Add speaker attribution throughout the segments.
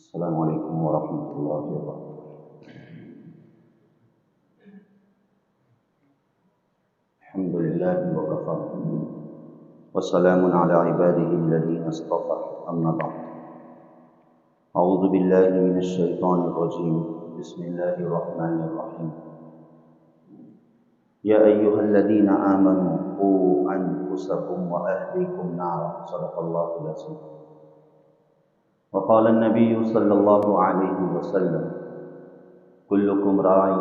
Speaker 1: السلام علیکم ورحمۃ اللہ وبرکاتہ۔ الحمد للہ وکفی وسلام علی عباده الذین اصطفى، اما بعد، اعوذ باللہ من الشیطان الرجیم، بسم اللہ الرحمن الرحیم۔ یا ایھا الذین آمنوا قوا انفسکم واہلیکم نارا، صدق اللہ العظیم۔ وقال النبی صلی اللہ علیہ وسلم، کلکم راع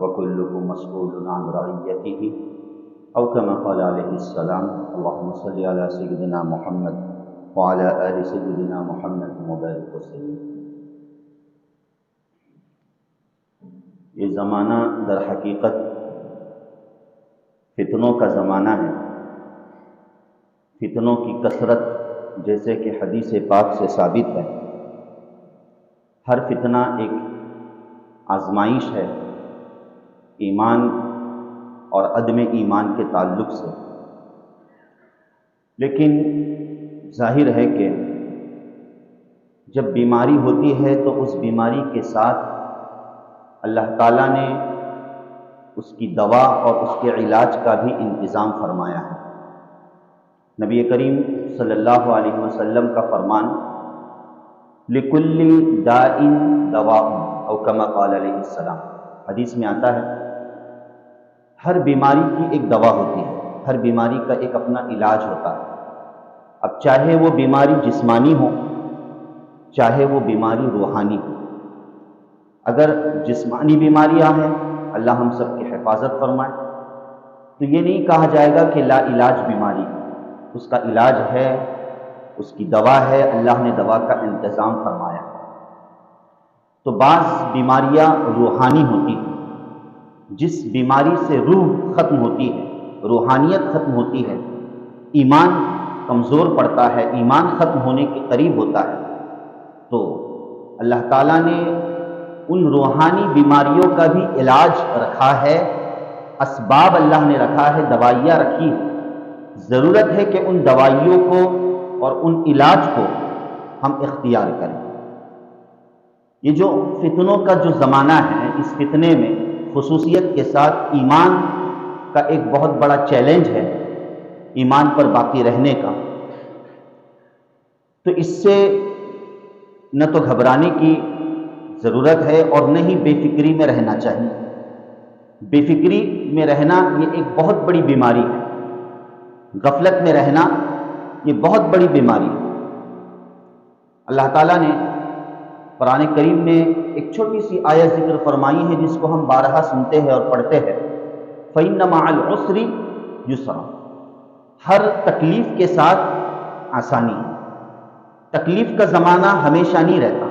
Speaker 1: وکلکم مسئول عن رعیتہ، او کما قال علیہ السلام۔ اللہم صل علی سیدنا محمد وعلی آل سیدنا محمد مبارک وسلم۔ یہ زمانہ در حقیقت فتنوں کا زمانہ ہے۔ فتنوں کی کثرت جیسے کہ حدیث پاک سے ثابت ہے، ہر فتنہ ایک آزمائش ہے ایمان اور عدم ایمان کے تعلق سے، لیکن ظاہر ہے کہ جب بیماری ہوتی ہے تو اس بیماری کے ساتھ اللہ تعالیٰ نے اس کی دوا اور اس کے علاج کا بھی انتظام فرمایا ہے۔ نبی کریم صلی اللہ علیہ وسلم کا فرمان، لِكُلِّ دَاءٍ دَوَاءٌ، او کما قال علیہ السلام، حدیث میں آتا ہے ہر بیماری کی ایک دوا ہوتی ہے، ہر بیماری کا ایک اپنا علاج ہوتا ہے۔ اب چاہے وہ بیماری جسمانی ہو، چاہے وہ بیماری روحانی ہو۔ اگر جسمانی بیماریاں ہیں، اللہ ہم سب کی حفاظت فرمائے، تو یہ نہیں کہا جائے گا کہ لا علاج بیماری ہے، اس کا علاج ہے، اس کی دوا ہے، اللہ نے دوا کا انتظام فرمایا۔ تو بعض بیماریاں روحانی ہوتی ہیں، جس بیماری سے روح ختم ہوتی ہے، روحانیت ختم ہوتی ہے، ایمان کمزور پڑتا ہے، ایمان ختم ہونے کے قریب ہوتا ہے، تو اللہ تعالیٰ نے ان روحانی بیماریوں کا بھی علاج رکھا ہے، اسباب اللہ نے رکھا ہے، دوائیاں رکھی ہیں۔ ضرورت ہے کہ ان دوائیوں کو اور ان علاج کو ہم اختیار کریں۔ یہ جو فتنوں کا جو زمانہ ہے، اس فتنے میں خصوصیت کے ساتھ ایمان کا ایک بہت بڑا چیلنج ہے، ایمان پر باقی رہنے کا۔ تو اس سے نہ تو گھبرانے کی ضرورت ہے اور نہ ہی بے فکری میں رہنا چاہیے۔ بے فکری میں رہنا یہ ایک بہت بڑی بیماری ہے، غفلت میں رہنا یہ بہت بڑی بیماری ہے۔ اللہ تعالیٰ نے قرآن کریم میں ایک چھوٹی سی آیت ذکر فرمائی ہے، جس کو ہم بارہا سنتے ہیں اور پڑھتے ہیں، فَإِنَّ مَعَ الْعُسْرِ يُسْرًا، ہر تکلیف کے ساتھ آسانی ہے۔ تکلیف کا زمانہ ہمیشہ نہیں رہتا،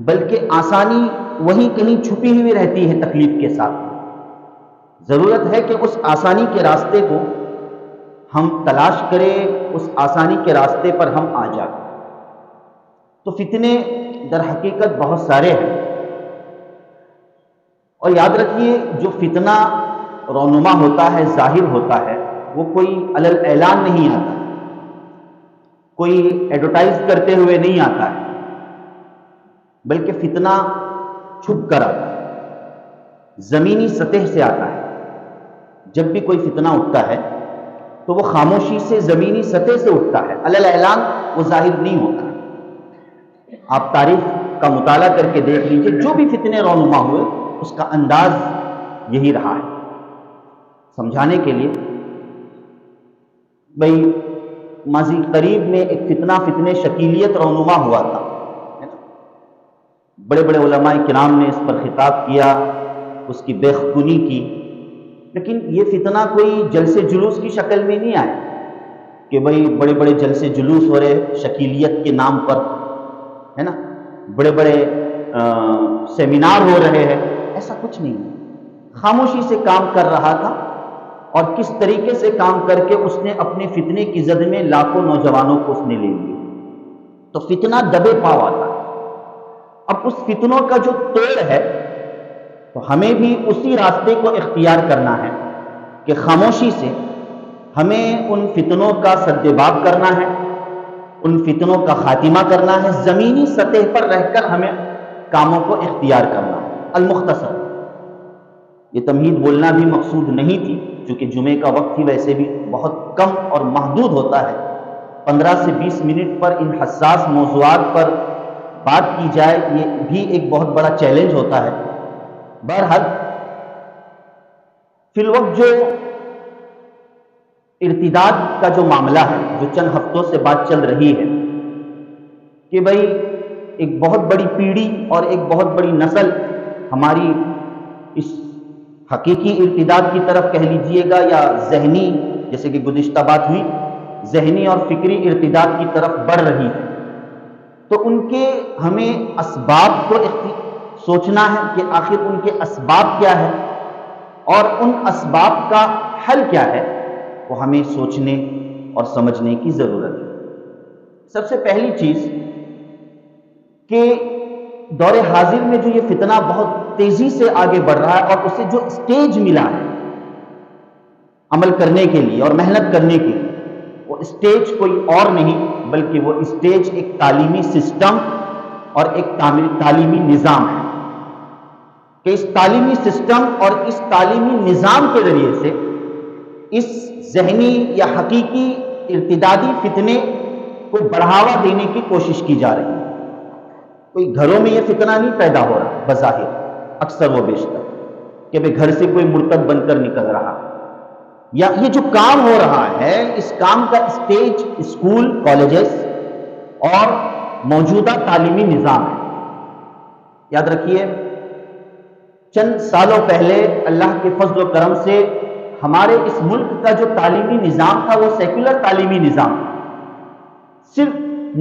Speaker 1: بلکہ آسانی وہیں کہیں چھپی ہوئی رہتی ہے تکلیف کے ساتھ۔ ضرورت ہے کہ اس آسانی کے راستے کو ہم تلاش کریں، اس آسانی کے راستے پر ہم آ جائیں۔ تو فتنے در حقیقت بہت سارے ہیں، اور یاد رکھیے جو فتنہ رونما ہوتا ہے، ظاہر ہوتا ہے، وہ کوئی علل اعلان نہیں آتا، کوئی ایڈورٹائز کرتے ہوئے نہیں آتا ہے، بلکہ فتنہ چھپ کر آتا ہے، زمینی سطح سے آتا ہے۔ جب بھی کوئی فتنہ اٹھتا ہے تو وہ خاموشی سے زمینی سطح سے اٹھتا ہے، علل اعلان وہ ظاہر نہیں ہوتا۔ آپ تاریخ کا مطالعہ کر کے دیکھ لیجئے، جو بھی فتنے رونما ہوئے اس کا انداز یہی رہا ہے۔ سمجھانے کے لیے، بھئی ماضی قریب میں ایک فتنہ شکیلیت رونما ہوا تھا، بڑے بڑے علماء کرام نے اس پر خطاب کیا، اس کی بیخبونی کی، لیکن یہ فتنہ کوئی جلسے جلوس کی شکل میں نہیں آیا کہ بھئی بڑے بڑے جلسے جلوس ہو رہے شکیلیت کے نام پر، ہے نا، بڑے بڑے سیمینار ہو رہے ہیں، ایسا کچھ نہیں ہے۔ خاموشی سے کام کر رہا تھا، اور کس طریقے سے کام کر کے اس نے اپنے فتنے کی زد میں لاکھوں نوجوانوں کو اس نے لے لیا۔ تو فتنہ دبے پاؤ آتا ہے۔ اب اس فتنوں کا جو توڑ ہے، تو ہمیں بھی اسی راستے کو اختیار کرنا ہے کہ خاموشی سے ہمیں ان فتنوں کا سد باب کرنا ہے، ان فتنوں کا خاتمہ کرنا ہے، زمینی سطح پر رہ کر ہمیں کاموں کو اختیار کرنا ہے۔ المختصر، یہ تمہید بولنا بھی مقصود نہیں تھی، چونکہ جمعے کا وقت ہی ویسے بھی بہت کم اور محدود ہوتا ہے۔ 15 سے 20 منٹ پر ان حساس موضوعات پر بات کی جائے، یہ بھی ایک بہت بڑا چیلنج ہوتا ہے۔ بہرحال فی الوقت جو ارتداد کا جو معاملہ ہے، جو چند ہفتوں سے بات چل رہی ہے کہ بھئی ایک بہت بڑی پیڑھی اور ایک بہت بڑی نسل ہماری اس حقیقی ارتداد کی طرف کہہ لیجئے گا یا ذہنی، جیسے کہ گزشتہ بات ہوئی، ذہنی اور فکری ارتداد کی طرف بڑھ رہی ہے، تو ان کے ہمیں اسباب کو سوچنا ہے کہ آخر ان کے اسباب کیا ہے اور ان اسباب کا حل کیا ہے، وہ ہمیں سوچنے اور سمجھنے کی ضرورت ہے۔ سب سے پہلی چیز کہ دور حاضر میں جو یہ فتنہ بہت تیزی سے آگے بڑھ رہا ہے اور اسے جو اسٹیج ملا ہے عمل کرنے کے لیے اور محنت کرنے کے لیے، وہ اسٹیج کوئی اور نہیں بلکہ وہ اسٹیج ایک تعلیمی سسٹم اور ایک تعلیمی نظام ہے کہ اس تعلیمی سسٹم اور اس تعلیمی نظام کے ذریعے سے اس ذہنی یا حقیقی ارتدادی فتنے کو بڑھاوا دینے کی کوشش کی جا رہی ہے۔ کوئی گھروں میں یہ فتنہ نہیں پیدا ہو رہا بظاہر، اکثر و بیشتر، کہ بھئی گھر سے کوئی مرتد بن کر نکل رہا ہے، یا یہ جو کام ہو رہا ہے اس کام کا اسٹیج اسکول، کالجز اور موجودہ تعلیمی نظام ہے۔ یاد رکھیے، چند سالوں پہلے اللہ کے فضل و کرم سے ہمارے اس ملک کا جو تعلیمی نظام تھا وہ سیکولر تعلیمی نظام تھا، صرف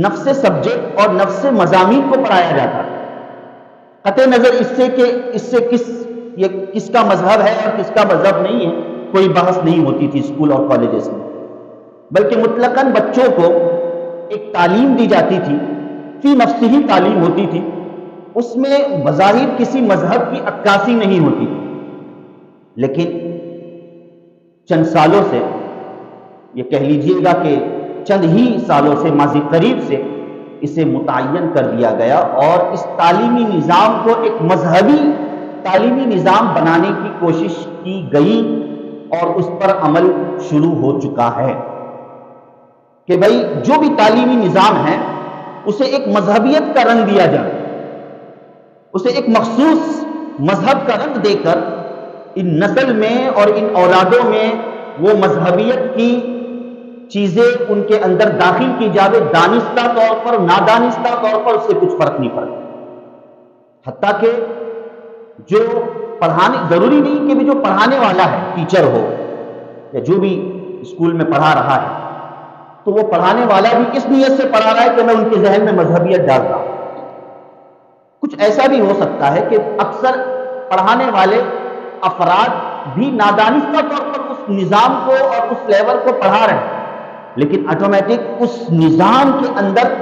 Speaker 1: نفس سبجیکٹ اور نفس مضامین کو پڑھایا جاتا تھا، قطع نظر اس سے کہ اس سے کس کا مذہب ہے اور کس کا مذہب نہیں ہے کوئی بحث نہیں ہوتی تھی اسکول اور کالجز میں، بلکہ مطلقاً بچوں کو ایک تعلیم دی جاتی تھی، فی نفسہ ہی تعلیم ہوتی تھی، اس میں بظاہر کسی مذہب کی عکاسی نہیں ہوتی تھی۔ لیکن چند سالوں سے، یہ کہہ لیجئے گا کہ چند ہی سالوں سے، ماضی قریب سے اسے متعین کر دیا گیا اور اس تعلیمی نظام کو ایک مذہبی تعلیمی نظام بنانے کی کوشش کی گئی اور اس پر عمل شروع ہو چکا ہے کہ بھئی جو بھی تعلیمی نظام ہے اسے ایک مذہبیت کا رنگ دیا جائے، اسے ایک مخصوص مذہب کا رنگ دے کر ان نسل میں اور ان اولادوں میں وہ مذہبیت کی چیزیں ان کے اندر داخل کی جاوے، دانستہ طور پر نادانستہ طور پر اس سے کچھ فرق نہیں پڑتا۔ حتیٰ کہ جو پڑھانے، ضروری نہیں کہ بھی جو پڑھانے والا ہے، ٹیچر ہو یا جو بھی اسکول میں پڑھا رہا ہے، تو وہ پڑھانے والا بھی اس نیت سے پڑھا رہا ہے کہ میں ان کے ذہن میں مذہبیت ڈال رہا ہوں۔ کچھ ایسا بھی ہو سکتا ہے کہ اکثر پڑھانے والے افراد بھی نادانستہ طور پر اس نظام کو اور اس لیول کو پڑھا رہے ہیں، لیکن آٹومیٹک اس نظام کے اندر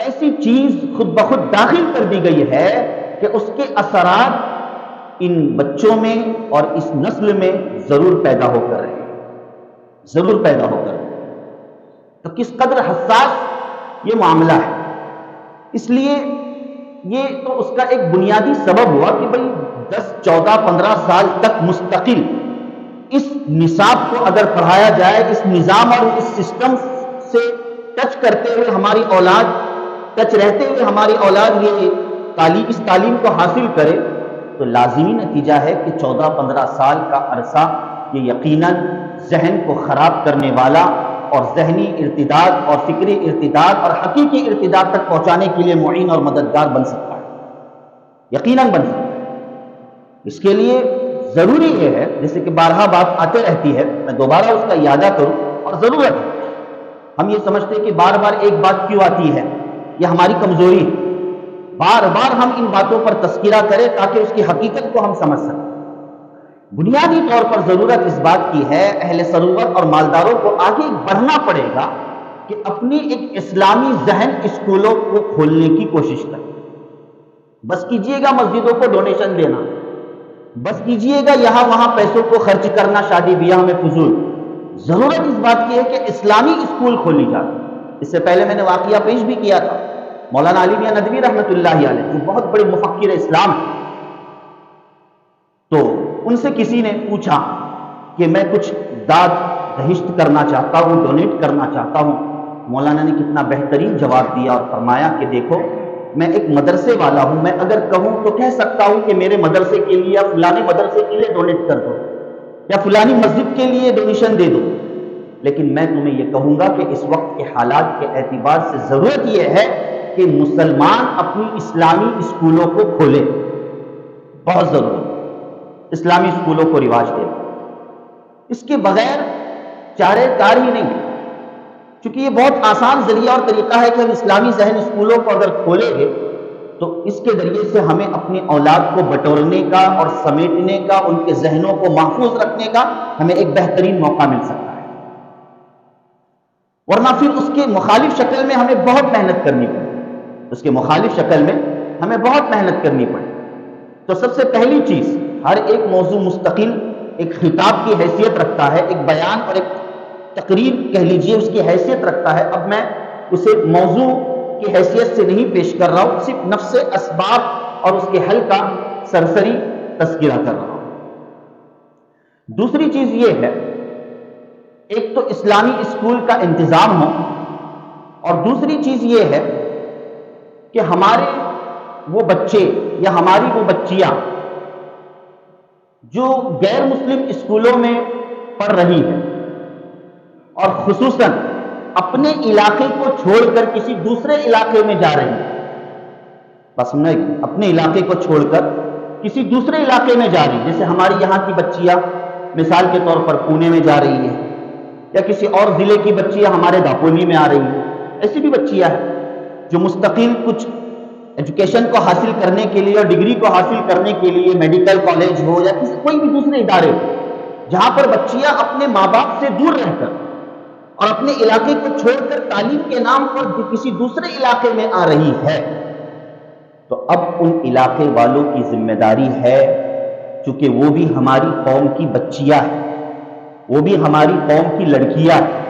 Speaker 1: ایسی چیز خود بخود داخل کر دی گئی ہے کہ اس کے اثرات ان بچوں میں اور اس نسل میں ضرور پیدا ہو کر رہے ہیں، ضرور پیدا ہو کر رہے ہیں۔ تو کس قدر حساس یہ معاملہ ہے، اس لیے یہ تو اس کا ایک بنیادی سبب ہوا کہ بھئی 10، 14، 15 سال تک مستقل اس نصاب کو اگر پڑھایا جائے، اس نظام اور اس سسٹم سے ٹچ کرتے ہوئے ہماری اولاد، ٹچ رہتے ہوئے ہماری اولاد اس تعلیم کو حاصل کرے، تو لازمی نتیجہ ہے کہ 14-15 سال کا عرصہ یہ یقیناً ذہن کو خراب کرنے والا اور ذہنی ارتداد اور فکری ارتداد اور حقیقی ارتداد تک پہنچانے کے لیے معین اور مددگار بن سکتا ہے، یقیناً بن سکتا ہے۔ اس کے لیے ضروری یہ ہے، جیسے کہ بارہا بات آتے رہتی ہے، میں دوبارہ اس کا اعادہ کروں، اور ضرورت ہے۔ ہم یہ سمجھتے ہیں کہ بار بار ایک بات کیوں آتی ہے، یہ ہماری کمزوری ہے، بار بار ہم ان باتوں پر تذکرہ کریں تاکہ اس کی حقیقت کو ہم سمجھ سکیں۔ بنیادی طور پر ضرورت اس بات کی ہے، اہل ثروت اور مالداروں کو آگے بڑھنا پڑے گا کہ اپنی ایک اسلامی ذہن اسکولوں کو کھولنے کی کوشش کریں۔ بس کیجئے گا مسجدوں کو ڈونیشن دینا، بس کیجئے گا یہاں وہاں پیسوں کو خرچ کرنا شادی بیاہ میں فضول۔ ضرورت اس بات کی ہے کہ اسلامی اسکول کھولی جائے، اس سے پہلے میں نے واقعہ پیش بھی کیا تھا، مولانا علی میاں ندوی رحمۃ اللہ علیہ جو بہت بڑے مفکر اسلام ہیں، تو ان سے کسی نے پوچھا کہ میں کچھ داد دہشت کرنا چاہتا ہوں، ڈونیٹ کرنا چاہتا ہوں۔ مولانا نے کتنا بہترین جواب دیا اور فرمایا کہ دیکھو میں ایک مدرسے والا ہوں، میں اگر کہوں تو کہہ سکتا ہوں کہ میرے مدرسے کے لیے یا فلانی مدرسے کے لیے ڈونیٹ کر دو یا فلانی مسجد کے لیے ڈونیشن دے دو، لیکن میں تمہیں یہ کہوں گا کہ اس وقت کے حالات کے اعتبار سے ضرورت یہ ہے کہ مسلمان اپنی اسلامی اسکولوں کو کھولے، بہت ضرورت، اسلامی اسکولوں کو رواج دے، اس کے بغیر چارے کار ہی نہیں ہے، چونکہ یہ بہت آسان ذریعہ اور طریقہ ہے کہ ہم اسلامی ذہن اسکولوں کو اگر کھولیں گے تو اس کے ذریعے سے ہمیں اپنی اولاد کو بٹورنے کا اور سمیٹنے کا، ان کے ذہنوں کو محفوظ رکھنے کا ہمیں ایک بہترین موقع مل سکتا ہے، ورنہ پھر اس کے مخالف شکل میں ہمیں بہت محنت کرنی پڑے، اس کے مخالف شکل میں ہمیں بہت محنت کرنی پڑے۔ تو سب سے پہلی چیز، ہر ایک موضوع مستقل ایک خطاب کی حیثیت رکھتا ہے، ایک بیان اور ایک تقریر کہہ لیجئے اس کی حیثیت رکھتا ہے۔ اب میں اسے موضوع کی حیثیت سے نہیں پیش کر رہا ہوں، صرف نفس اسباب اور اس کے حل کا سرسری تذکرہ کر رہا ہوں۔ دوسری چیز یہ ہے، ایک تو اسلامی اسکول کا انتظام ہو، اور دوسری چیز یہ ہے کہ ہمارے وہ بچے یا ہماری وہ بچیاں جو غیر مسلم اسکولوں میں پڑھ رہی ہیں اور خصوصاً اپنے علاقے کو چھوڑ کر کسی دوسرے علاقے میں جا رہی ہیں، بس اپنے علاقے کو چھوڑ کر کسی دوسرے علاقے میں جا رہی ہیں، جیسے ہماری یہاں کی بچیاں مثال کے طور پر پونے میں جا رہی ہیں، یا کسی اور ضلع کی بچیاں ہمارے داپولی میں آ رہی ہیں، ایسی بھی بچیاں ہیں جو مستقل کچھ ایجوکیشن کو حاصل کرنے کے لیے اور ڈگری کو حاصل کرنے کے لیے میڈیکل کالج ہو یا کوئی بھی دوسرے ادارے ہو، جہاں پر بچیاں اپنے ماں باپ سے دور رہ کر اور اپنے علاقے کو چھوڑ کر تعلیم کے نام پر کسی دوسرے علاقے میں آ رہی ہے، تو اب ان علاقے والوں کی ذمہ داری ہے، چونکہ وہ بھی ہماری قوم کی بچیاں ہیں، وہ بھی ہماری قوم کی لڑکیاں ہیں،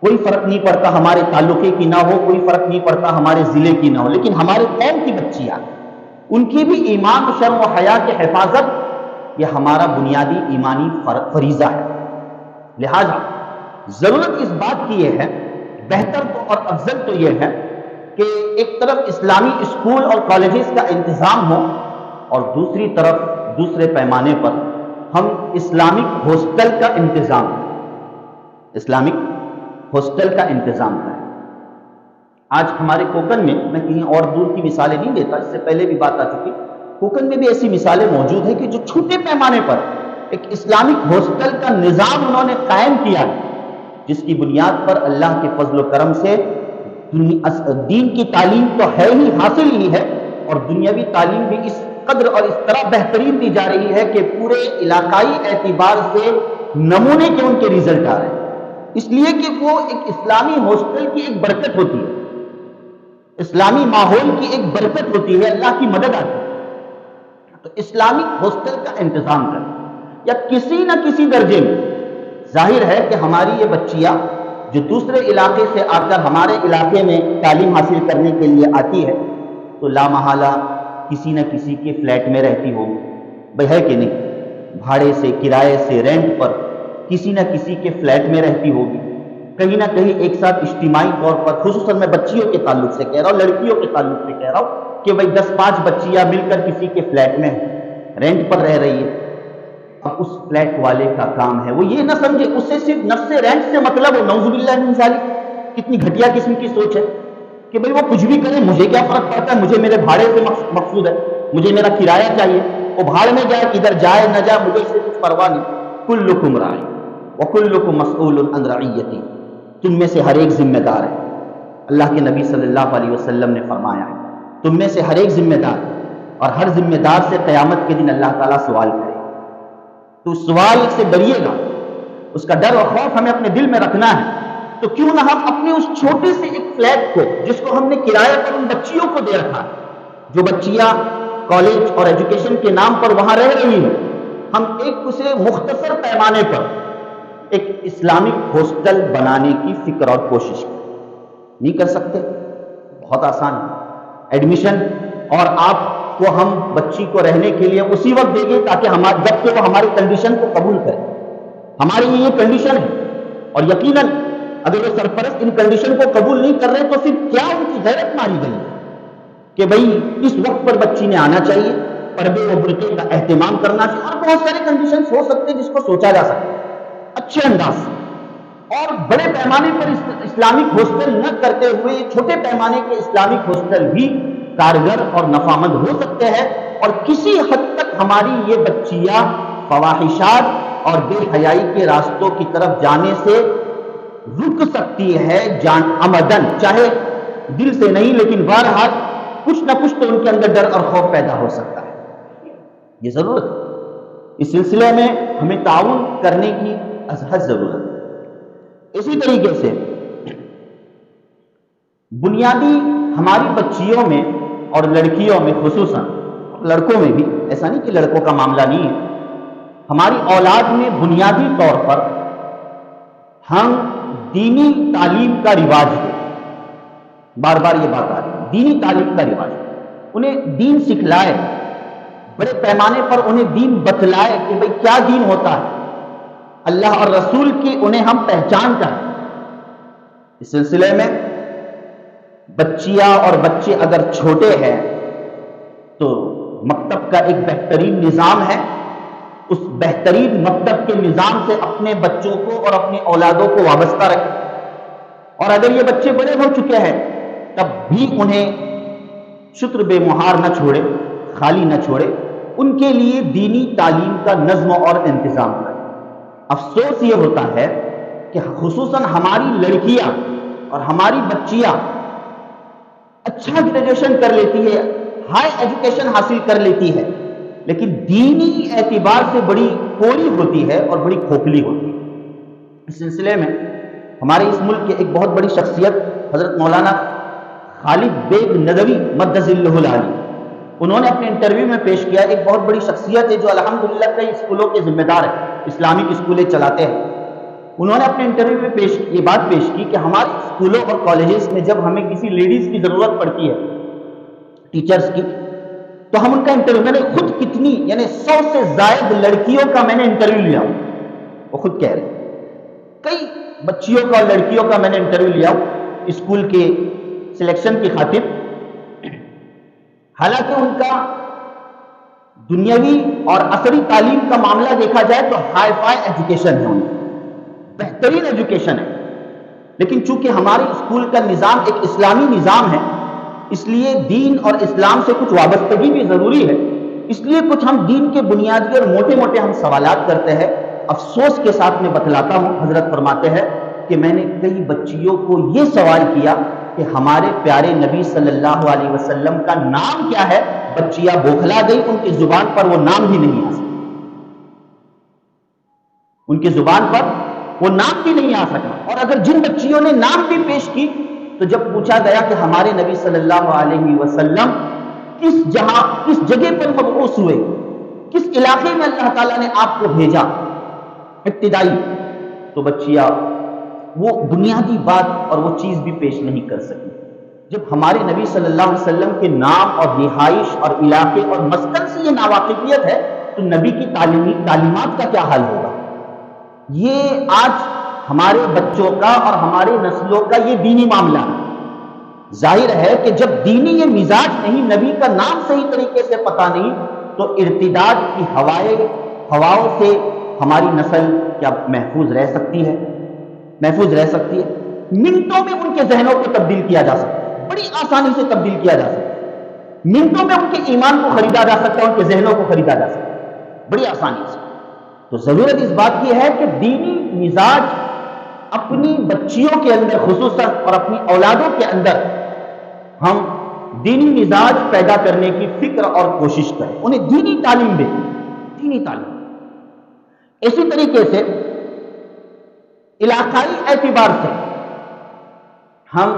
Speaker 1: کوئی فرق نہیں پڑتا ہمارے تعلقے کی نہ ہو، کوئی فرق نہیں پڑتا ہمارے ضلع کی نہ ہو، لیکن ہمارے قوم کی بچیاں، ان کی بھی ایمان و شرم و حیا کی حفاظت یہ ہمارا بنیادی ایمانی فریضہ ہے۔ لہذا ضرورت اس بات کی یہ ہے، بہتر تو اور افضل تو یہ ہے کہ ایک طرف اسلامی اسکول اور کالجز کا انتظام ہو، اور دوسری طرف دوسرے پیمانے پر ہم اسلامک ہاسٹل کا انتظام اسلامک ہاسٹل کا انتظام کریں۔ آج ہمارے کوکن میں کہیں اور دور کی مثالیں نہیں دیتا، اس سے پہلے بھی بات آ چکی، کوکن میں بھی ایسی مثالیں موجود ہیں کہ جو چھوٹے پیمانے پر ایک اسلامک ہاسٹل کا نظام انہوں نے قائم کیا، جس کی بنیاد پر اللہ کے فضل و کرم سے دین کی تعلیم تو ہے ہی، حاصل ہی ہے، اور دنیاوی تعلیم بھی اس قدر اور اس طرح بہترین دی جا رہی ہے کہ پورے علاقائی اعتبار سے نمونے کے ان کے ریزلٹ آ رہے ہیں، اس لیے کہ وہ ایک اسلامی ہاسٹل کی ایک برکت ہوتی ہے، اسلامی ماحول کی ایک برکت ہوتی ہے، اللہ کی مدد آتی ہے۔ تو اسلامی ہاسٹل کا انتظام کریں، یا کسی نہ کسی درجے میں، ظاہر ہے کہ ہماری یہ بچیاں جو دوسرے علاقے سے آ کر ہمارے علاقے میں تعلیم حاصل کرنے کے لیے آتی ہے تو لا محالہ کسی نہ کسی کے فلیٹ میں رہتی ہوگی، بھئی ہے کہ نہیں، بھاڑے سے، کرائے سے، رینٹ پر کسی نہ کسی کے فلیٹ میں رہتی ہوگی، کہیں نہ کہیں ایک ساتھ اجتماعی طور پر، خصوصاً میں بچیوں کے تعلق سے کہہ رہا ہوں، لڑکیوں کے تعلق سے کہہ رہا ہوں کہ بھئی 10-5 بچیاں مل کر کسی کے فلیٹ میں رینٹ پر رہ رہی ہے۔ اب اس فلیٹ والے کا کام ہے وہ یہ نہ سمجھے اسے صرف نفس رینٹ سے مطلب ہو، نعوذ باللہ من ذالک، کتنی گھٹیا قسم کی سوچ ہے کہ بھئی وہ کچھ بھی کرے، مجھے کیا فرق پڑتا ہے، مجھے میرے بھاڑے سے مقصود ہے، مجھے میرا کرایہ چاہیے، وہ بھاڑ میں جائے، ادھر جائے نہ جائے، مجھے اس سے کچھ پرواہ نہیں۔ کلکم راع وکلکم مسئول عن رعیتہ، تم میں سے ہر ایک ذمہ دار ہے، اللہ کے نبی صلی اللہ علیہ وسلم نے فرمایا ہے تم میں سے ہر ایک ذمہ دار ہے، اور ہر ذمہ دار سے قیامت کے دن اللہ تعالیٰ سوال کرے، تو سوال سے ڈریے گا، اس کا ڈر اور خوف ہمیں اپنے دل میں رکھنا ہے۔ تو کیوں نہ ہم اپنے اس چھوٹے سے ایک فلیٹ کو، جس کو ہم نے کرایہ پر ان بچیوں کو دے رکھا ہے، جو بچیاں کالج اور ایجوکیشن کے نام پر وہاں رہ رہی ہیں، ہم ایک اسے مختصر پیمانے پر ایک اسلامک ہاسٹل بنانے کی فکر اور کوشش کریں۔ نہیں کر سکتے؟ بہت آسان ہے ایڈمیشن، اور آپ کو ہم بچی کو رہنے کے لیے اسی وقت دیں گے تاکہ جب کہ وہ ہماری کنڈیشن کو قبول کرے. ہماری یہ کنڈیشن ہے، اور یقیناً اگر وہ سرپرست ان کنڈیشن کو قبول نہیں کر رہے تو پھر کیا ان کی غیرت ماری گئی ہے کہ بھئی اس وقت پر بچی نے آنا چاہیے، پردے و برقعے کا اہتمام کرنا چاہیے، اور بہت سارے کنڈیشنز ہو سکتے جس کو سوچا جا سکتا ہے اچھے انداز سے. اور بڑے پیمانے پر اسلامک ہاسٹل نہ کرتے ہوئے چھوٹے پیمانے کے اسلامک ہاسٹل بھی کارگر اور نفامند ہو سکتے ہیں، اور کسی حد تک ہماری یہ بچیاں فواحشات اور بے حیائی کے راستوں کی طرف جانے سے رک سکتی ہے عمدن، چاہے دل سے نہیں لیکن بہرحال کچھ نہ کچھ تو ان کے اندر ڈر اور خوف پیدا ہو سکتا ہے. یہ ضرورت ہے، اس سلسلے میں ہمیں تعاون کرنے کی ازحد ضرورت ہے. اسی طریقے سے بنیادی ہماری بچیوں میں اور لڑکیوں میں خصوصاً، لڑکوں میں بھی، ایسا نہیں کہ لڑکوں کا معاملہ نہیں ہے، ہماری اولاد میں بنیادی طور پر ہم دینی تعلیم کا رواج دیں. بار بار یہ بات آ رہی ہے، دینی تعلیم کا رواج، انہیں دین سکھلائے، بڑے پیمانے پر انہیں دین بتلائے کہ بھئی کیا دین ہوتا ہے، اللہ اور رسول کی انہیں ہم پہچان کریں. اس سلسلے میں بچیاں اور بچے اگر چھوٹے ہیں تو مکتب کا ایک بہترین نظام ہے، اس بہترین مکتب کے نظام سے اپنے بچوں کو اور اپنی اولادوں کو وابستہ رکھیں. اور اگر یہ بچے بڑے ہو چکے ہیں تب بھی انہیں شتر بے مہار نہ چھوڑے، خالی نہ چھوڑے، ان کے لیے دینی تعلیم کا نظم اور انتظام کریں. افسوس یہ ہوتا ہے کہ خصوصاً ہماری لڑکیاں اور ہماری بچیاں اچھا گریجویشن کر لیتی ہے، ہائی ایجوکیشن حاصل کر لیتی ہے، لیکن دینی اعتبار سے بڑی کوری ہوتی ہے اور بڑی کھوکھلی ہوتی ہے. اس سلسلے میں ہمارے اس ملک کے ایک بہت بڑی شخصیت حضرت مولانا خالد بیگ ندوی مدظ اللہ العالی، انہوں نے اپنے انٹرویو میں پیش کیا، ایک بہت بڑی شخصیت ہے جو الحمدللہ کئی اسکولوں کے ذمہ دار ہیں، اسلامک اسکولیں چلاتے ہیں. انہوں نے اپنے انٹرویو میں یہ بات پیش کی کہ ہمارے اسکولوں اور کالجز میں جب ہمیں کسی لیڈیز کی ضرورت پڑتی ہے، ٹیچرز کی، تو ہم ان کا انٹرویو، میں نے خود کتنی یعنی 100 سے زائد لڑکیوں کا میں نے انٹرویو لیا، وہ خود کہہ رہے کئی بچیوں کا اور لڑکیوں کا میں نے انٹرویو لیا اسکول کے سلیکشن کی خاطر. حالانکہ ان کا دنیاوی اور عصری تعلیم کا معاملہ دیکھا جائے تو ہائی فائی ایجوکیشن ہے، ان کی بہترین ایجوکیشن ہے، لیکن چونکہ ہمارے اسکول کا نظام ایک اسلامی نظام ہے، اس لیے دین اور اسلام سے کچھ وابستگی بھی ضروری ہے، اس لیے کچھ ہم دین کے بنیادی اور موٹے موٹے ہم سوالات کرتے ہیں. افسوس کے ساتھ میں بتلاتا ہوں، حضرت فرماتے ہیں کہ میں نے کئی بچیوں کو یہ سوال کیا کہ ہمارے پیارے نبی صلی اللہ علیہ وسلم کا نام کیا ہے، بچیاں بوکھلا گئی، ان کی زبان پر وہ نام بھی نہیں آ سکا، ان کی زبان پر وہ نام بھی نہیں آ سکا. اور اگر جن بچیوں نے نام بھی پیش کی تو جب پوچھا گیا کہ ہمارے نبی صلی اللہ علیہ وسلم کس جگہ پر مبعوث ہوئے، کس علاقے میں اللہ تعالیٰ نے آپ کو بھیجا ابتدائی، تو بچیاں وہ بنیادی بات اور وہ چیز بھی پیش نہیں کر سکی. جب ہمارے نبی صلی اللہ علیہ وسلم کے نام اور رہائش اور علاقے اور مسکن سے یہ ناواقفیت ہے تو نبی کی تعلیمات کا کیا حال ہوگا. یہ آج ہمارے بچوں کا اور ہمارے نسلوں کا یہ دینی معاملہ ہے. ظاہر ہے کہ جب دینی یہ مزاج نہیں، نبی کا نام صحیح طریقے سے پتہ نہیں، تو ارتداد کی ہواؤں سے ہماری نسل کیا محفوظ رہ سکتی ہے؟ محفوظ رہ سکتی ہے؟ منٹوں میں ان کے ذہنوں کو تبدیل کیا جا سکتا ہے، بڑی آسانی سے تبدیل کیا جا سکتا ہے. منٹوں میں ان کے ایمان کو خریدا جا سکتا ہے، ان کے ذہنوں کو خریدا جا سکتا ہے بڑی آسانی سے. تو ضرورت اس بات کی ہے کہ دینی مزاج اپنی بچیوں کے اندر خصوصاً اور اپنی اولادوں کے اندر ہم دینی مزاج پیدا کرنے کی فکر اور کوشش کریں، انہیں دینی تعلیم دیں، دینی تعلیم. اسی طریقے سے علاقائی اعتبار سے ہم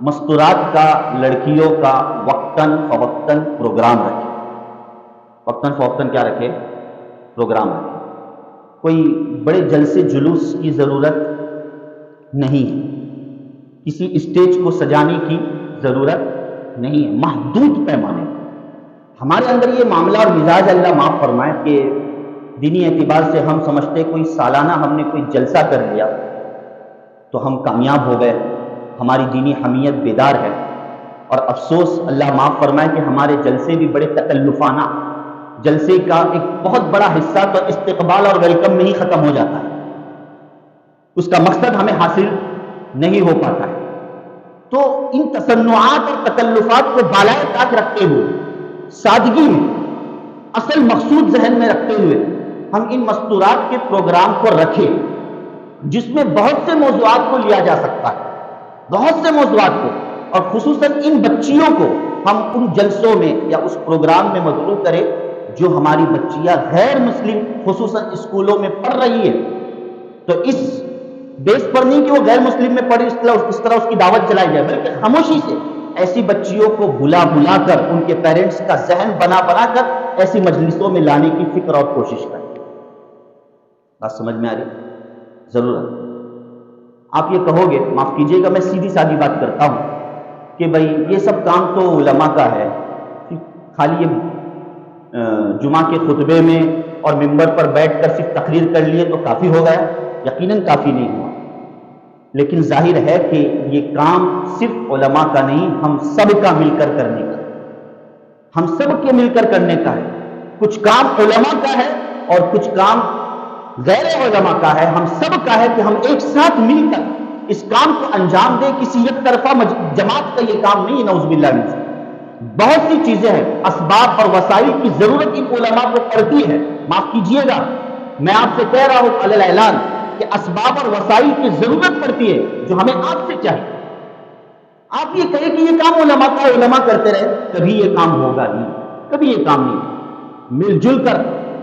Speaker 1: مستورات کا، لڑکیوں کا وقتاً فوقتاً پروگرام رکھیں. وقتاً فوقتاً کیا رکھیں؟ پروگرام رکھیں. کوئی بڑے جلسے جلوس کی ضرورت نہیں ہے. کسی اسٹیج کو سجانے کی ضرورت نہیں ہے، محدود پیمانے پر۔ ہمارے اندر یہ معاملہ اور مزاج اللہ معاف فرمائے کہ دینی اعتبار سے ہم سمجھتے کوئی سالانہ ہم نے کوئی جلسہ کر لیا تو ہم کامیاب ہو گئے، ہماری دینی حمیت بیدار ہے۔ اور افسوس اللہ معاف فرمائے کہ ہمارے جلسے بھی بڑے تکلفانہ، جلسے کا ایک بہت بڑا حصہ تو استقبال اور ویلکم میں ہی ختم ہو جاتا ہے، اس کا مقصد ہمیں حاصل نہیں ہو پاتا ہے۔ تو ان تصنعات اور تکلفات کو بالائے طاق رکھتے ہوئے، سادگی میں، اصل مقصود ذہن میں رکھتے ہوئے ہم ان مستورات کے پروگرام کو رکھیں، جس میں بہت سے موضوعات کو لیا جا سکتا ہے، بہت سے موضوعات کو، اور خصوصاً ان بچیوں کو ہم ان جلسوں میں یا اس پروگرام میں مدعو کریں جو ہماری بچیاں غیر مسلم خصوصاً اسکولوں میں پڑھ رہی ہے۔ تو اس بیس پر نہیں کہ وہ غیر مسلم میں پڑھی اس طرح اس کی دعوت چلائی جائے، بلکہ خاموشی سے ایسی بچیوں کو بلا کر ان کے پیرنٹس کا ذہن بنا کر ایسی مجلسوں میں لانے کی فکر اور کوشش کریں۔ بات سمجھ میں آ رہی؟ ضرورت آپ یہ کہو گے، معاف کیجیے گا میں سیدھی سادی بات کرتا ہوں کہ بھائی یہ سب کام تو علماء کا ہے، خالی یہ جمعہ کے خطبے میں اور ممبر پر بیٹھ کر صرف تقریر کر لیے تو کافی ہو گیا؟ یقیناً کافی نہیں ہوا، لیکن ظاہر ہے کہ یہ کام صرف علماء کا نہیں، ہم سب کا مل کر کرنے کا، ہم سب کے مل کر کرنے کا ہے۔ کچھ کام علماء کا ہے اور کچھ کام غیر علماء کا ہے، ہم سب کا ہے کہ ہم ایک ساتھ مل کر اس کام کو انجام دیں۔ کسی یک طرفہ جماعت کا یہ کام نہیں ہے، نعوذ باللہ من ذالک۔ بہت سی چیزیں ہیں، اسباب اور وسائل کی ضرورت ان علماء کو پڑتی ہے، معاف کیجیے گا میں آپ سے کہہ رہا ہوں علی الاعلان کہ اسباب اور وسائل کی ضرورت پڑتی ہے جو ہمیں آپ سے چاہیے۔ آپ یہ کہیں کہ یہ کام علماء کا، علماء کرتے رہے، کبھی یہ کام ہوگا نہیں، کبھی یہ کام نہیں۔ مل جل کر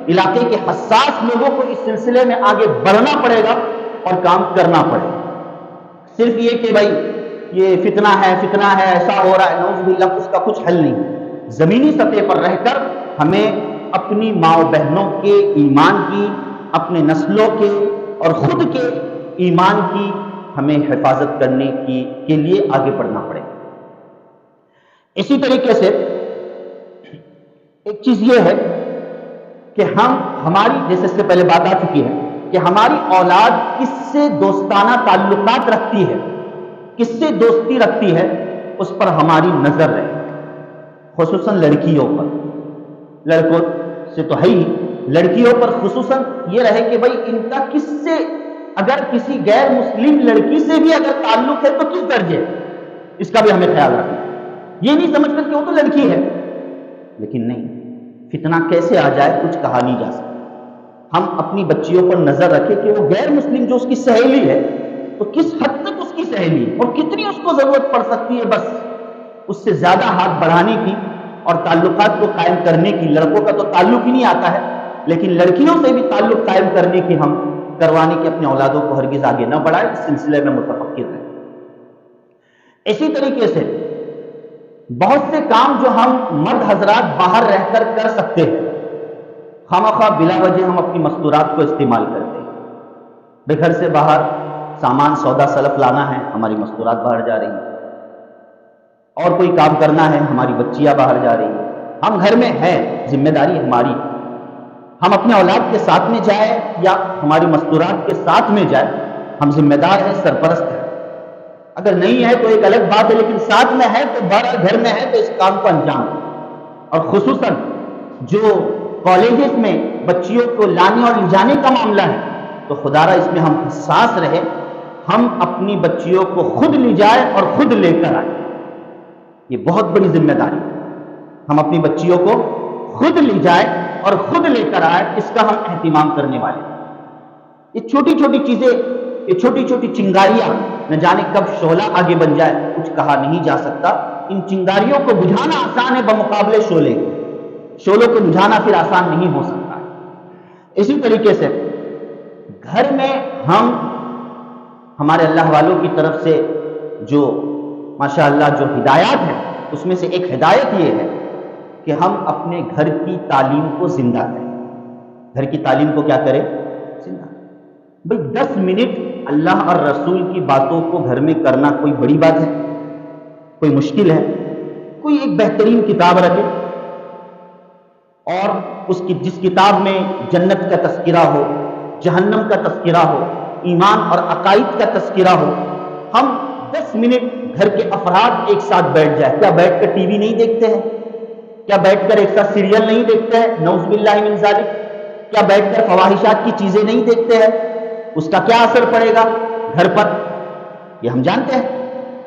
Speaker 1: علاقے کے حساس لوگوں کو اس سلسلے میں آگے بڑھنا پڑے گا اور کام کرنا پڑے گا۔ صرف یہ کہ بھائی یہ فتنہ ہے ایسا ہو رہا ہے، نعوذ باللہ، اس کا کچھ حل نہیں۔ زمینی سطح پر رہ کر ہمیں اپنی ماں و بہنوں کے ایمان کی، اپنے نسلوں کے اور خود کے ایمان کی ہمیں حفاظت کرنے کے لیے آگے بڑھنا پڑے گا۔ اسی طریقے سے ایک چیز یہ ہے کہ ہماری جیسے اس سے پہلے بات آ چکی ہے کہ ہماری اولاد کس سے دوستانہ تعلقات رکھتی ہے، کس سے دوستی رکھتی ہے، اس پر ہماری نظر رہے، خصوصاً لڑکیوں پر۔ لڑکوں سے تو ہے ہی، لڑکیوں پر خصوصاً یہ رہے کہ بھائی ان کا کس سے، اگر کسی غیر مسلم لڑکی سے بھی اگر تعلق ہے تو کس درجے، اس کا بھی ہمیں خیال رکھنا۔ یہ نہیں سمجھ کر کہ وہ تو لڑکی ہے، لیکن نہیں، فتنہ کیسے آ جائے کچھ کہا نہیں جا سکتا۔ ہم اپنی بچیوں پر نظر رکھیں کہ وہ غیر مسلم جو اس کی سہیلی ہے تو کس حد تک اس کی سہیلی ہے اور کتنی اس کو ضرورت پڑ سکتی ہے، بس اس سے زیادہ ہاتھ بڑھانے کی اور تعلقات کو قائم کرنے کی۔ لڑکوں کا تو تعلق ہی نہیں آتا ہے، لیکن لڑکیوں سے بھی تعلق قائم کرنے کی، ہم کروانے کی اپنے اولادوں کو ہرگز آگے نہ بڑھائیں، اس سلسلے میں متفکر رہیں۔ اسی طریقے سے بہت سے کام جو ہم مرد حضرات باہر رہ کر کر سکتے ہیں، خواہ بلا وجہ ہم اپنی مستورات کو استعمال کرتے ہیں۔ بے گھر سے باہر سامان سودا سلف لانا ہے، ہماری مستورات باہر جا رہی ہیں، اور کوئی کام کرنا ہے، ہماری بچیاں باہر جا رہی ہیں۔ ہم گھر میں ہیں، ذمہ داری ہماری، ہم اپنے اولاد کے ساتھ میں جائیں یا ہماری مستورات کے ساتھ میں جائیں، ہم ذمہ دار ہیں، سرپرست ہیں۔ اگر نہیں ہے تو ایک الگ بات ہے، لیکن ساتھ میں ہے تو گھر میں ہے تو اس کام کو انجام دیں۔ اور خصوصاً جو کالجز میں بچیوں کو لانے اور لے جانے کا معاملہ ہے تو خدا را اس میں ہم حساس رہے، ہم اپنی بچیوں کو خود لے جائیں اور خود لے کر آئیں۔ یہ بہت بڑی ذمہ داری ہے، ہم اپنی بچیوں کو خود لے جائیں اور خود لے کر آئیں، اس کا ہم اہتمام کرنے والے ہیں۔ یہ چھوٹی چھوٹی چیزیں، یہ چھوٹی چھوٹی چنگاریاں نہ جانے کب شعلہ آگے بن جائے کچھ کہا نہیں جا سکتا۔ ان چنگاریوں کو بجھانا آسان ہے بمقابلے شعلے کے، شعلوں کو بجھانا پھر آسان نہیں ہو سکتا ہے۔ اسی طریقے سے گھر میں ہم ہمارے اللہ والوں کی طرف سے جو ماشاءاللہ جو ہدایات ہیں، اس میں سے ایک ہدایت یہ ہے کہ ہم اپنے گھر کی تعلیم کو زندہ کریں۔ گھر کی تعلیم کو کیا کریں؟ زندہ۔ بھئی 10 منٹ اللہ اور رسول کی باتوں کو گھر میں کرنا کوئی بڑی بات ہے؟ کوئی مشکل ہے؟ کوئی ایک بہترین کتاب رکھے اور جس کتاب میں جنت کا تذکرہ ہو، جہنم کا تذکرہ ہو، ایمان اور عقائد کا تذکرہ ہو، ہم 10 منٹ گھر کے افراد ایک ساتھ بیٹھ جائے۔ کیا بیٹھ کر ٹی وی نہیں دیکھتے ہیں؟ کیا بیٹھ کر ایک ساتھ سیریل نہیں دیکھتے ہیں؟ نعوذ باللہ من ذالک۔ کیا بیٹھ کر فواحشات کی چیزیں نہیں دیکھتے ہیں؟ اس کا کیا اثر پڑے گا گھر پر، یہ ہم جانتے ہیں۔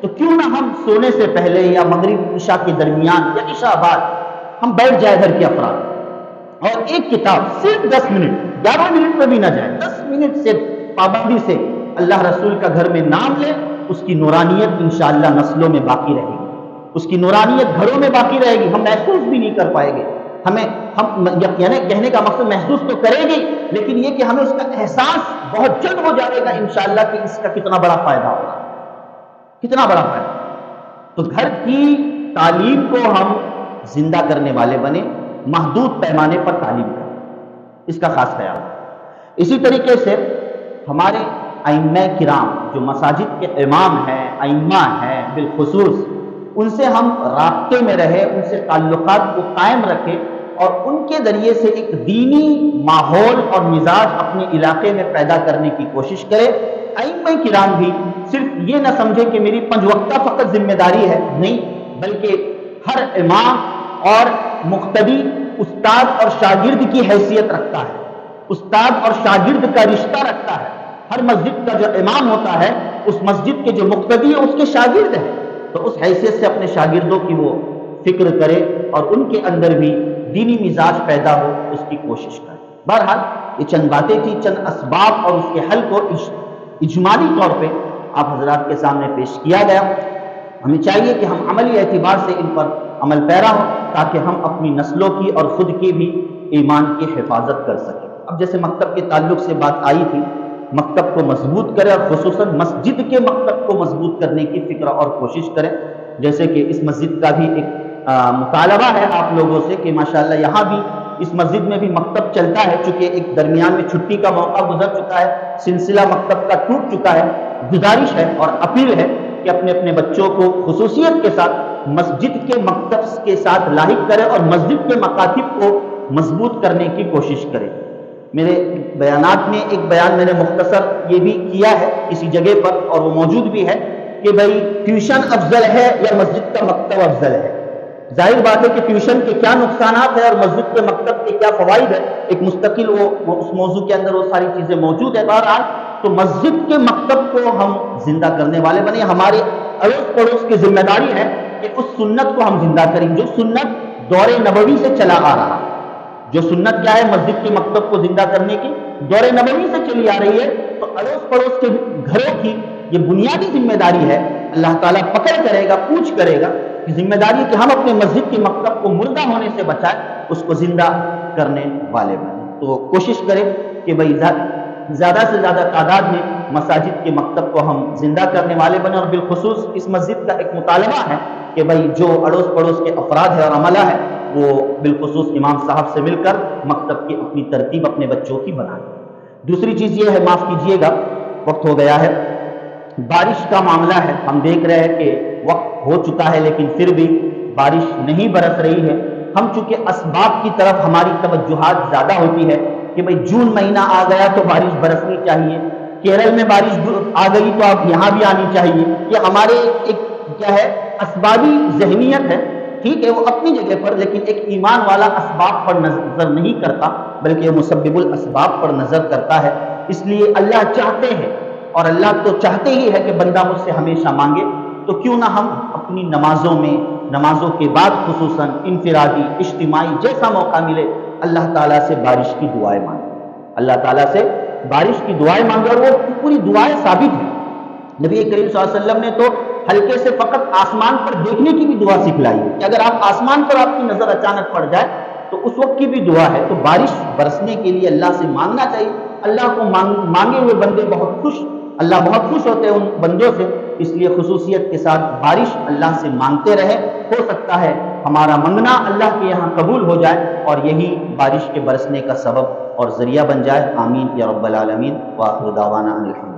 Speaker 1: تو کیوں نہ ہم سونے سے پہلے یا مغرب عشاء کے درمیان یا عشاء بعد ہم بیٹھ جائے گھر کے افراد اور ایک کتاب صرف 10 منٹ، 11 منٹ میں بھی نہ جائے، 10 منٹ سے پابندی سے اللہ رسول کا گھر میں نام لے، اس کی نورانیت انشاءاللہ نسلوں میں باقی رہے گی، اس کی نورانیت گھروں میں باقی رہے گی، ہم محسوس بھی نہیں کر پائیں گے۔ ہم یعنی کہنے کا مقصد محسوس تو کرے گی، لیکن یہ کہ ہمیں اس کا احساس بہت جلد ہو جائے گا انشاءاللہ کہ اس کا کتنا بڑا فائدہ ہوگا، کتنا بڑا فائدہ۔ تو گھر کی تعلیم کو ہم زندہ کرنے والے بنے، محدود پیمانے پر تعلیم کریں، اس کا خاص خیال۔ اسی طریقے سے ہمارے ائمہ کرام جو مساجد کے امام ہیں، ائمہ ہیں بالخصوص، ان سے ہم رابطے میں رہیں، ان سے تعلقات کو قائم رکھیں اور ان کے ذریعے سے ایک دینی ماحول اور مزاج اپنے علاقے میں پیدا کرنے کی کوشش کریں۔ ائمہ کرام بھی صرف یہ نہ سمجھے کہ میری 5 وقتہ فقط ذمہ داری ہے، نہیں، بلکہ ہر امام اور مقتدی استاد اور شاگرد کی حیثیت رکھتا ہے، استاد اور شاگرد کا رشتہ رکھتا ہے۔ ہر مسجد کا جو امام ہوتا ہے، اس مسجد کے جو مقتدی ہے اس کے شاگرد ہیں، تو اس حیثیت سے اپنے شاگردوں کی وہ فکر کرے اور ان کے اندر بھی دینی مزاج پیدا ہو، اس کی کوشش کرے۔ بہرحال یہ چند باتیں تھی، چند اسباب اور اس کے حل کو اجمالی طور پہ آپ حضرات کے سامنے پیش کیا گیا۔ ہمیں چاہیے کہ ہم عملی اعتبار سے ان پر عمل پیرا ہوں تاکہ ہم اپنی نسلوں کی اور خود کی بھی ایمان کی حفاظت کر سکیں۔ اب جیسے مکتب کے تعلق سے بات آئی تھی، مکتب کو مضبوط کرے اور خصوصاً مسجد کے مکتب کو مضبوط کرنے کی فکر اور کوشش کریں، جیسے کہ اس مسجد کا بھی ایک مطالبہ ہے آپ لوگوں سے کہ ماشاءاللہ یہاں بھی اس مسجد میں بھی مکتب چلتا ہے، چونکہ ایک درمیان میں چھٹی کا موقع گزر چکا ہے، سلسلہ مکتب کا ٹوٹ چکا ہے۔ گزارش ہے اور اپیل ہے کہ اپنے اپنے بچوں کو خصوصیت کے ساتھ مسجد کے مکتب کے ساتھ لاحق کریں اور مسجد کے مکاتب کو مضبوط کرنے کی کوشش کریں۔ میرے بیانات میں ایک بیان میں نے مختصر یہ بھی کیا ہے کسی جگہ پر اور وہ موجود بھی ہے کہ بھائی ٹیوشن افضل ہے یا مسجد کا مکتب افضل ہے۔ ظاہر بات ہے کہ ٹیوشن کے کیا نقصانات ہیں اور مسجد کے مکتب کے کیا فوائد ہیں، ایک مستقل وہ اس موضوع کے اندر وہ ساری چیزیں موجود ہیں۔ بہرحال تو مسجد کے مکتب کو ہم زندہ کرنے والے بنے، ہمارے اڑوس پڑوس کی ذمہ داری ہے کہ اس سنت کو ہم زندہ کریں جو سنت دور نبوی سے چلا آ رہا ہے۔ جو سنت کیا ہے مسجد کے مکتب کو زندہ کرنے کی، دور نبوی سے چلی آ رہی ہے، تو اڑوس پڑوس کے گھروں کی یہ بنیادی ذمہ داری ہے۔ اللہ تعالیٰ پکڑ کرے گا، پوچھ کرے گا کہ ذمہ داری کہ ہم اپنے مسجد کے مکتب کو مردہ ہونے سے بچائیں، اس کو زندہ کرنے والے بنیں۔ تو کوشش کریں کہ بھائی زیادہ سے زیادہ تعداد میں مساجد کے مکتب کو ہم زندہ کرنے والے بنیں، اور بالخصوص اس مسجد کا ایک مطالبہ ہے کہ بھائی جو اڑوس پڑوس کے افراد ہے اور عملہ ہے وہ بالخصوص امام صاحب سے مل کر مکتب کی اپنی ترتیب اپنے بچوں کی بنائیں۔ دوسری چیز یہ ہے، معاف کیجئے گا وقت ہو گیا ہے، بارش کا معاملہ ہے۔ ہم دیکھ رہے ہیں کہ وقت ہو چکا ہے لیکن پھر بھی بارش نہیں برس رہی ہے۔ ہم چونکہ اسباب کی طرف ہماری توجہات زیادہ ہوتی ہے کہ بھئی جون مہینہ آ گیا تو بارش برسنی چاہیے، کیرل میں بارش آ گئی تو اب یہاں بھی آنی چاہیے۔ یہ ہمارے ایک کیا ہے اسبابی ذہنیت ہے، ٹھیک ہے وہ اپنی جگہ پر، لیکن ایک ایمان والا اسباب پر نظر نہیں کرتا بلکہ مسبب الاسباب پر نظر کرتا ہے۔ اس لیے اللہ چاہتے ہیں، اور اللہ تو چاہتے ہی ہے کہ بندہ مجھ سے ہمیشہ مانگے، تو کیوں نہ ہم اپنی نمازوں میں، نمازوں کے بعد خصوصاً انفرادی اجتماعی جیسا موقع ملے اللہ تعالیٰ سے بارش کی دعائیں مانگیں، اللہ تعالیٰ سے بارش کی دعائیں مانگیں، اور وہ پوری دعائیں ثابت ہیں۔ نبی کریم صلی اللہ علیہ وسلم نے تو ہلکے سے فقط آسمان پر دیکھنے کی بھی دعا سکھلائی ہے کہ اگر آپ آسمان پر آپ کی نظر اچانک پڑ جائے تو اس وقت کی بھی دعا ہے۔ تو بارش برسنے کے لیے اللہ سے مانگنا چاہیے۔ اللہ کو مانگے ہوئے بندے بہت خوش، اللہ بہت خوش ہوتے ہیں ان بندوں سے، اس لیے خصوصیت کے ساتھ بارش اللہ سے مانگتے رہے۔ ہو سکتا ہے ہمارا منگنا اللہ کے یہاں قبول ہو جائے اور یہی بارش کے برسنے کا سبب اور ذریعہ بن جائے۔ آمین یا رب العالمین۔ وآخر دعوانا ان الحمد